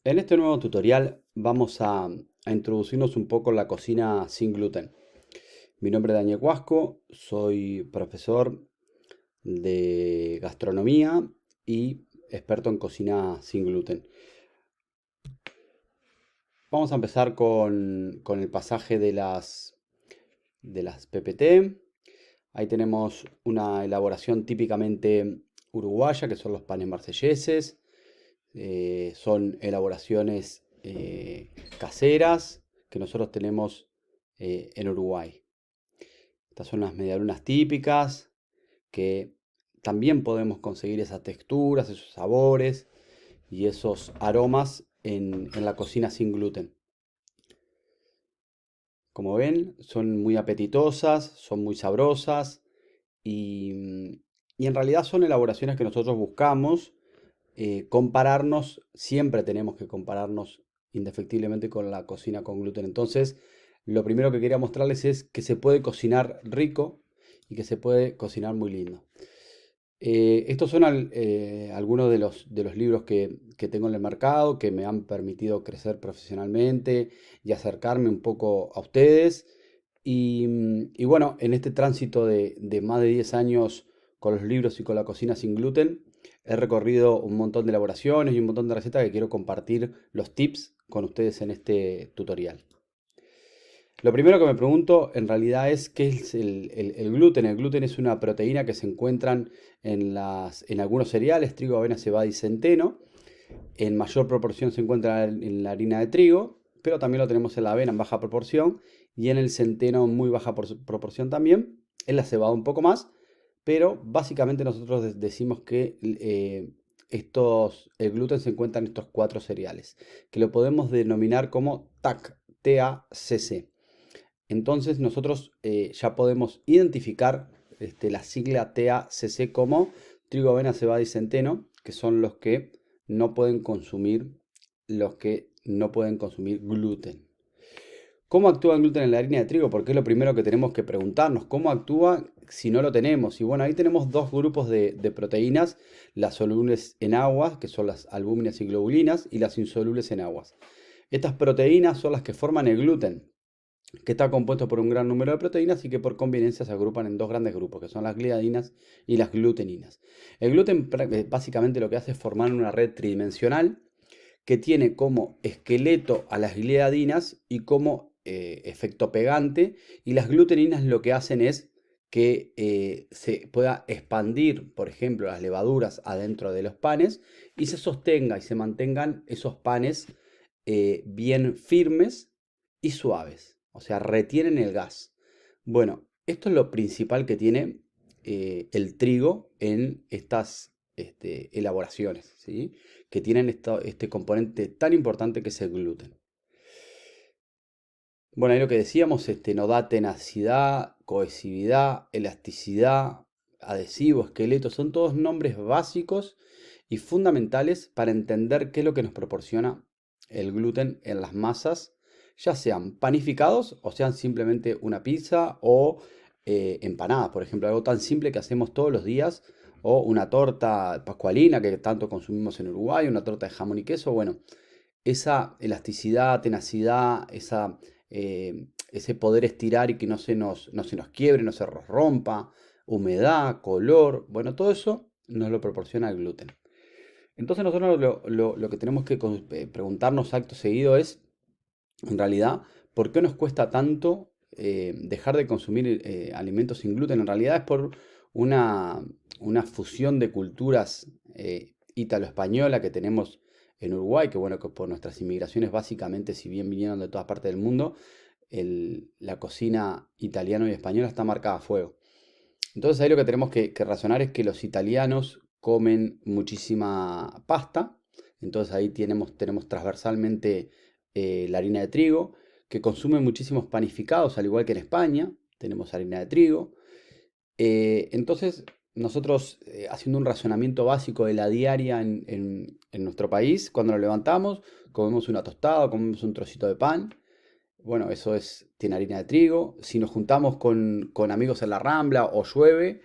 En este nuevo tutorial vamos a introducirnos un poco en la cocina sin gluten. Mi nombre es Daniel Huasco, soy profesor de gastronomía y experto en cocina sin gluten. Vamos a empezar con el pasaje de las PPT. Ahí tenemos una elaboración típicamente uruguaya, que son los panes marselleses. Son elaboraciones caseras que nosotros tenemos en Uruguay. Estas son las medialunas típicas que también podemos conseguir esas texturas, esos sabores y esos aromas en la cocina sin gluten. Como ven, son muy apetitosas, son muy sabrosas y en realidad son elaboraciones que nosotros buscamos compararnos, siempre tenemos que compararnos indefectiblemente con la cocina con gluten. Entonces, lo primero que quería mostrarles es que se puede cocinar rico y que se puede cocinar muy lindo. Estos son algunos de los libros que tengo en el mercado, que me han permitido crecer profesionalmente y acercarme un poco a ustedes. Y bueno, en este tránsito de más de 10 años con los libros y con la cocina sin gluten, he recorrido un montón de elaboraciones y un montón de recetas que quiero compartir los tips con ustedes en este tutorial. Lo primero que me pregunto en realidad es qué es el gluten. El gluten es una proteína que se encuentran en algunos cereales, trigo, avena, cebada y centeno. En mayor proporción se encuentra en la harina de trigo, pero también lo tenemos en la avena en baja proporción y en el centeno en muy baja proporción también. En la cebada un poco más, pero básicamente nosotros decimos que el gluten se encuentra en estos cuatro cereales, que lo podemos denominar como TAC, TACC. Entonces nosotros ya podemos identificar la sigla TACC como trigo, avena, cebada y centeno, que son los que no pueden consumir gluten. ¿Cómo actúa el gluten en la harina de trigo? Porque es lo primero que tenemos que preguntarnos. ¿Cómo actúa si no lo tenemos? Y bueno, ahí tenemos dos grupos de proteínas, las solubles en aguas, que son las albúminas y globulinas, y las insolubles en aguas. Estas proteínas son las que forman el gluten, que está compuesto por un gran número de proteínas y que por conveniencia se agrupan en dos grandes grupos, que son las gliadinas y las gluteninas. El gluten básicamente lo que hace es formar una red tridimensional que tiene como esqueleto a las gliadinas y como efecto pegante, y las gluteninas lo que hacen es que se pueda expandir, por ejemplo, las levaduras adentro de los panes y se sostenga y se mantengan esos panes bien firmes y suaves, o sea, retienen el gas. Bueno, esto es lo principal que tiene el trigo en estas elaboraciones, ¿sí? Que tienen este componente tan importante que es el gluten. Bueno, ahí lo que decíamos, nos da tenacidad, cohesividad, elasticidad, adhesivo, esqueleto, son todos nombres básicos y fundamentales para entender qué es lo que nos proporciona el gluten en las masas, ya sean panificados o sean simplemente una pizza o empanadas, por ejemplo, algo tan simple que hacemos todos los días, o una torta pascualina que tanto consumimos en Uruguay, una torta de jamón y queso. Bueno, esa elasticidad, tenacidad, ese poder estirar y que no se nos quiebre, no se rompa, humedad, color, bueno, todo eso nos lo proporciona el gluten. Entonces nosotros lo que tenemos que preguntarnos acto seguido es, en realidad, ¿por qué nos cuesta tanto dejar de consumir alimentos sin gluten? En realidad es por una, una fusión de culturas ítalo-española que tenemos en Uruguay, que bueno, que por nuestras inmigraciones básicamente, si bien vinieron de todas partes del mundo, la cocina italiana y española está marcada a fuego. Entonces ahí lo que tenemos que razonar es que los italianos comen muchísima pasta, entonces ahí tenemos transversalmente la harina de trigo, que consume muchísimos panificados, al igual que en España, tenemos harina de trigo. Entonces nosotros, haciendo un razonamiento básico de la diaria en nuestro país, cuando nos levantamos, comemos una tostada, comemos un trocito de pan. Bueno, tiene harina de trigo. Si nos juntamos con amigos en la Rambla o llueve,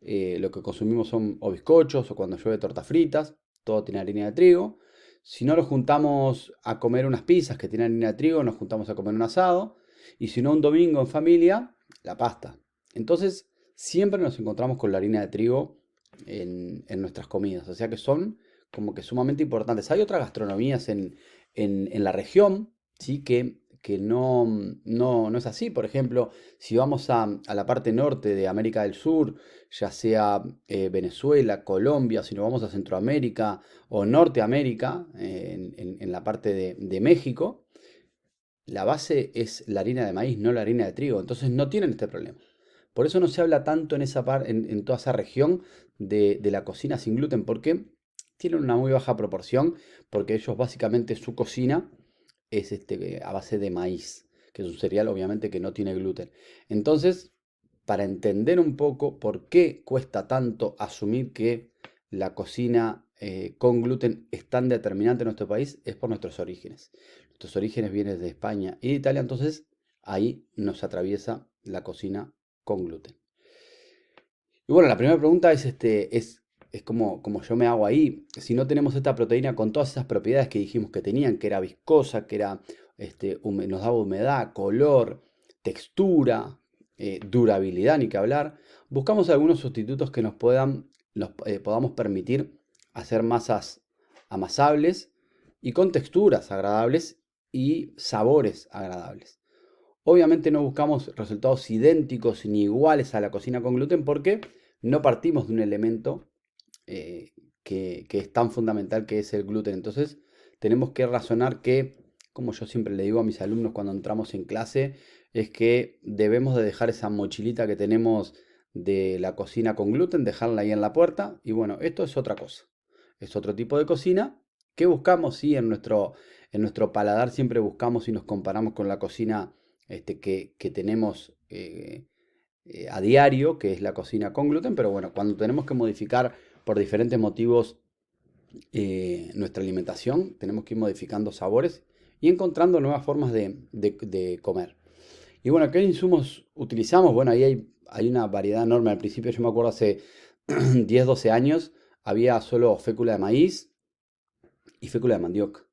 lo que consumimos son o bizcochos o cuando llueve tortas fritas. Todo tiene harina de trigo. Si no, nos juntamos a comer unas pizzas que tienen harina de trigo, nos juntamos a comer un asado. Y si no, un domingo en familia, la pasta. Entonces, siempre nos encontramos con la harina de trigo en nuestras comidas. O sea que son como que sumamente importantes. Hay otras gastronomías en la región, ¿sí? Que no es así. Por ejemplo, si vamos a la parte norte de América del Sur, ya sea Venezuela, Colombia, si nos vamos a Centroamérica o Norteamérica, en la parte de México, la base es la harina de maíz, no la harina de trigo. Entonces no tienen este problema. Por eso no se habla tanto en esa en toda esa región de la cocina sin gluten, porque tienen una muy baja proporción, porque ellos básicamente su cocina es a base de maíz, que es un cereal obviamente que no tiene gluten. Entonces, para entender un poco por qué cuesta tanto asumir que la cocina con gluten es tan determinante en nuestro país, es por nuestros orígenes. Nuestros orígenes vienen de España y de Italia, entonces ahí nos atraviesa la cocina con gluten. Y bueno, la primera pregunta es como yo me hago ahí. Si no tenemos esta proteína con todas esas propiedades que dijimos que tenían, que era viscosa, que era, nos daba humedad, color, textura, durabilidad, ni que hablar, buscamos algunos sustitutos que podamos permitir hacer masas amasables y con texturas agradables y sabores agradables. Obviamente no buscamos resultados idénticos ni iguales a la cocina con gluten porque no partimos de un elemento que es tan fundamental que es el gluten. Entonces tenemos que razonar que, como yo siempre le digo a mis alumnos cuando entramos en clase, es que debemos de dejar esa mochilita que tenemos de la cocina con gluten, dejarla ahí en la puerta. Y bueno, esto es otra cosa. Es otro tipo de cocina que buscamos, sí, en nuestro paladar siempre buscamos y nos comparamos con la cocina que tenemos a diario, que es la cocina con gluten, pero bueno, cuando tenemos que modificar por diferentes motivos nuestra alimentación, tenemos que ir modificando sabores y encontrando nuevas formas de comer. Y bueno, ¿qué insumos utilizamos? Bueno, ahí hay una variedad enorme. Al principio yo me acuerdo hace 10 12 años, había solo fécula de maíz y fécula de mandioca.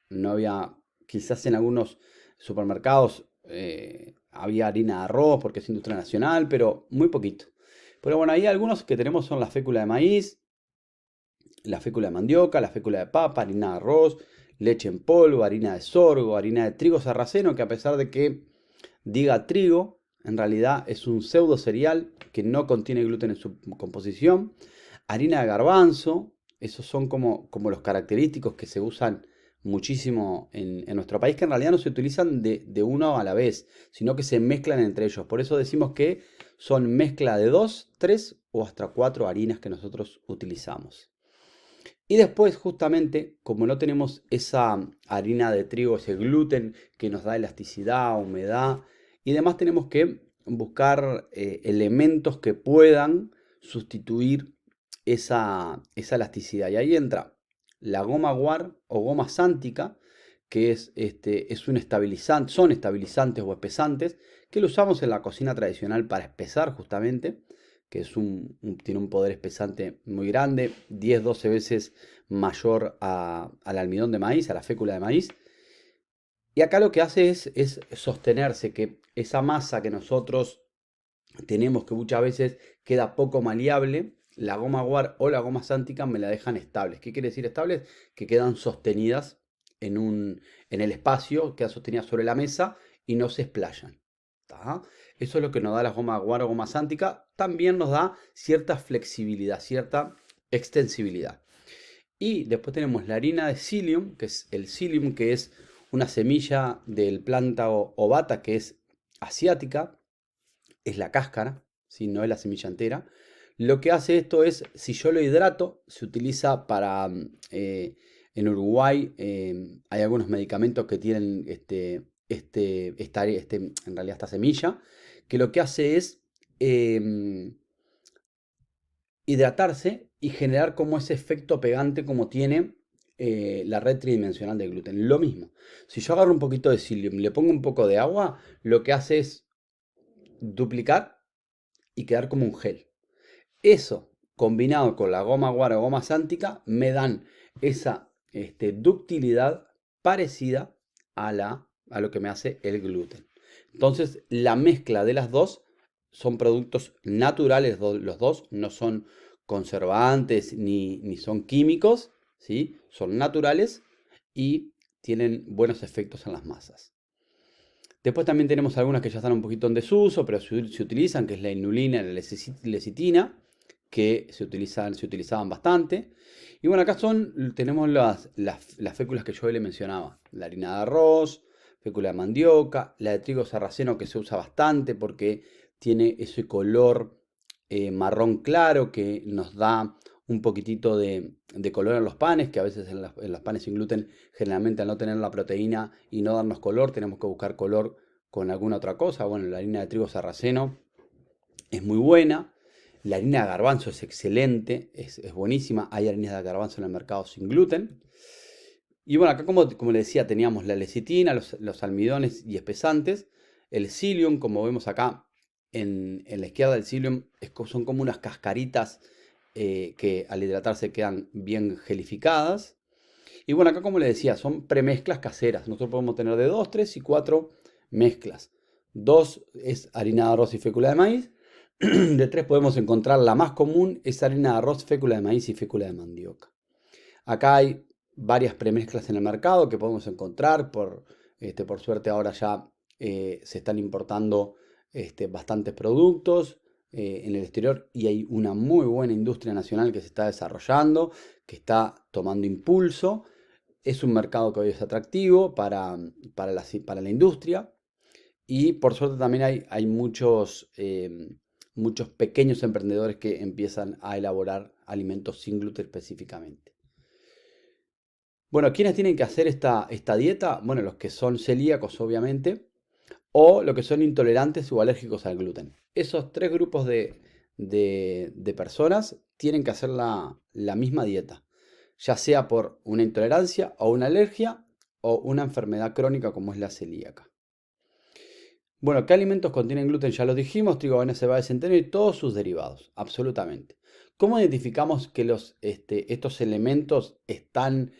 No había, quizás en algunos supermercados había harina de arroz porque es industria nacional, pero muy poquito. Pero bueno, ahí algunos que tenemos son la fécula de maíz, la fécula de mandioca, la fécula de papa, harina de arroz, leche en polvo, harina de sorgo, harina de trigo sarraceno, que a pesar de que diga trigo, en realidad es un pseudo cereal que no contiene gluten en su composición, harina de garbanzo, esos son como los característicos que se usan muchísimo en nuestro país, que en realidad no se utilizan de uno a la vez, sino que se mezclan entre ellos. Por eso decimos que son mezcla de 2, 3 o hasta 4 harinas que nosotros utilizamos. Y después, justamente, como no tenemos esa harina de trigo, ese gluten que nos da elasticidad, humedad y demás, tenemos que buscar elementos que puedan sustituir esa elasticidad. Y ahí entra la goma guar o goma sántica, que es un estabilizante, son estabilizantes o espesantes, que lo usamos en la cocina tradicional para espesar justamente, que tiene un poder espesante muy grande, 10-12 veces mayor al almidón de maíz, a la fécula de maíz. Y acá lo que hace es sostenerse, que esa masa que nosotros tenemos, que muchas veces queda poco maleable, la goma guar o la goma sántica me la dejan estables. ¿Qué quiere decir estables? Que quedan sostenidas en el espacio, quedan sostenidas sobre la mesa y no se explayan. ¿Tá? Eso es lo que nos da la goma guar o goma sántica. También nos da cierta flexibilidad, cierta extensibilidad. Y después tenemos la harina de psyllium, que es el psyllium, que es una semilla del planta o bata que es asiática, es la cáscara, ¿sí? No es la semilla entera. Lo que hace esto es, si yo lo hidrato, se utiliza en Uruguay hay algunos medicamentos que tienen en realidad esta semilla, que lo que hace es hidratarse y generar como ese efecto pegante como tiene la red tridimensional de gluten. Lo mismo, si yo agarro un poquito de psyllium, le pongo un poco de agua, lo que hace es duplicar y quedar como un gel. Eso, combinado con la goma guara o goma sántica, me dan esa ductilidad parecida a lo que me hace el gluten. Entonces, la mezcla de las dos son productos naturales, los dos no son conservantes ni son químicos, ¿sí? Son naturales y tienen buenos efectos en las masas. Después también tenemos algunas que ya están un poquito en desuso, pero se utilizan, que es la inulina y la lecitina, que se utilizaban bastante. Y bueno, acá tenemos las féculas que yo le mencionaba. La harina de arroz, fécula de mandioca, la de trigo sarraceno que se usa bastante porque tiene ese color marrón claro que nos da un poquitito de color en los panes, que a veces en los panes sin gluten, generalmente al no tener la proteína y no darnos color, tenemos que buscar color con alguna otra cosa. Bueno, la harina de trigo sarraceno es muy buena. La harina de garbanzo es excelente, es buenísima. Hay harinas de garbanzo en el mercado sin gluten. Y bueno, acá como le decía, teníamos la lecitina, los almidones y espesantes. El psyllium, como vemos acá en la izquierda del psyllium, son como unas cascaritas que al hidratarse quedan bien gelificadas. Y bueno, acá como le decía, son premezclas caseras. Nosotros podemos tener de 2, 3 y 4 mezclas. 2 es harina de arroz y fécula de maíz. De 3 podemos encontrar la más común, es harina de arroz, fécula de maíz y fécula de mandioca. Acá hay varias premezclas en el mercado que podemos encontrar. Por suerte ahora ya se están importando bastantes productos en el exterior y hay una muy buena industria nacional que se está desarrollando, que está tomando impulso. Es un mercado que hoy es atractivo para la industria y por suerte también hay muchos pequeños emprendedores que empiezan a elaborar alimentos sin gluten específicamente. Bueno, ¿quiénes tienen que hacer esta dieta? Bueno, los que son celíacos, obviamente, o los que son intolerantes o alérgicos al gluten. Esos 3 grupos de personas tienen que hacer la misma dieta, ya sea por una intolerancia o una alergia o una enfermedad crónica como es la celíaca. Bueno, ¿qué alimentos contienen gluten? Ya lo dijimos, trigo, avena, cebada y centeno y todos sus derivados, absolutamente. ¿Cómo identificamos que estos elementos están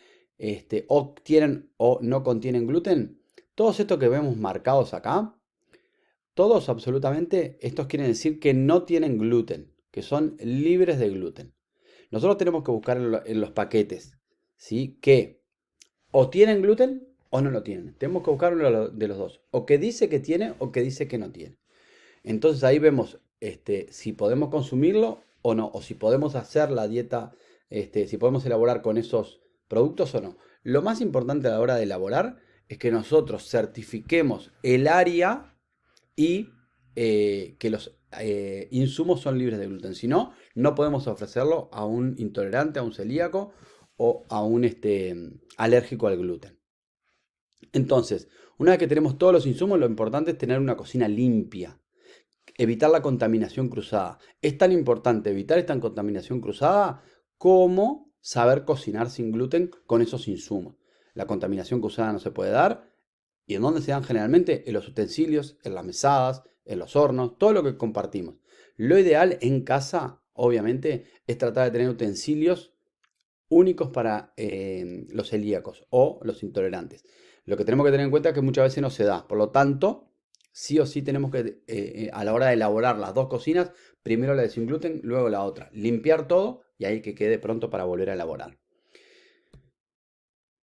o tienen o no contienen gluten? Todos estos que vemos marcados acá, todos absolutamente, estos quieren decir que no tienen gluten, que son libres de gluten. Nosotros tenemos que buscar en los paquetes, ¿sí? Que o tienen gluten o no lo tienen. Tenemos que buscar uno de los dos. O que dice que tiene o que dice que no tiene. Entonces ahí vemos si podemos consumirlo o no. O si podemos hacer la dieta, si podemos elaborar con esos productos o no. Lo más importante a la hora de elaborar es que nosotros certifiquemos el área y que los insumos son libres de gluten. Si no, no podemos ofrecerlo a un intolerante, a un celíaco o a un alérgico al gluten. Entonces, una vez que tenemos todos los insumos, lo importante es tener una cocina limpia. Evitar la contaminación cruzada. Es tan importante evitar esta contaminación cruzada como saber cocinar sin gluten con esos insumos. La contaminación cruzada no se puede dar. ¿Y en dónde se dan generalmente? En los utensilios, en las mesadas, en los hornos, todo lo que compartimos. Lo ideal en casa, obviamente, es tratar de tener utensilios únicos para los celíacos o los intolerantes. Lo que tenemos que tener en cuenta es que muchas veces no se da. Por lo tanto, sí o sí tenemos que, a la hora de elaborar las dos cocinas, primero la de sin gluten, luego la otra. Limpiar todo y ahí que quede pronto para volver a elaborar.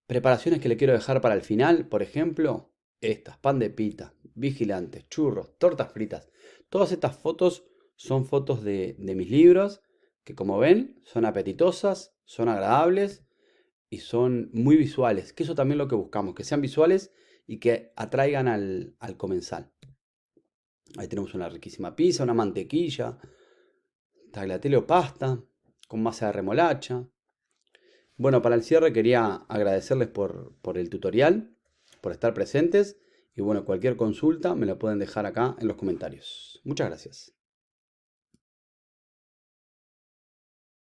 Preparaciones que le quiero dejar para el final, por ejemplo, estas, pan de pita, vigilantes, churros, tortas fritas. Todas estas fotos son fotos de mis libros, que como ven son apetitosas, son agradables y son muy visuales, que eso también es lo que buscamos, que sean visuales y que atraigan al comensal. Ahí tenemos una riquísima pizza, una mantequilla, tagliatelle o pasta con masa de remolacha. Bueno, para el cierre quería agradecerles por el tutorial, por estar presentes y bueno, cualquier consulta me la pueden dejar acá en los comentarios. Muchas gracias.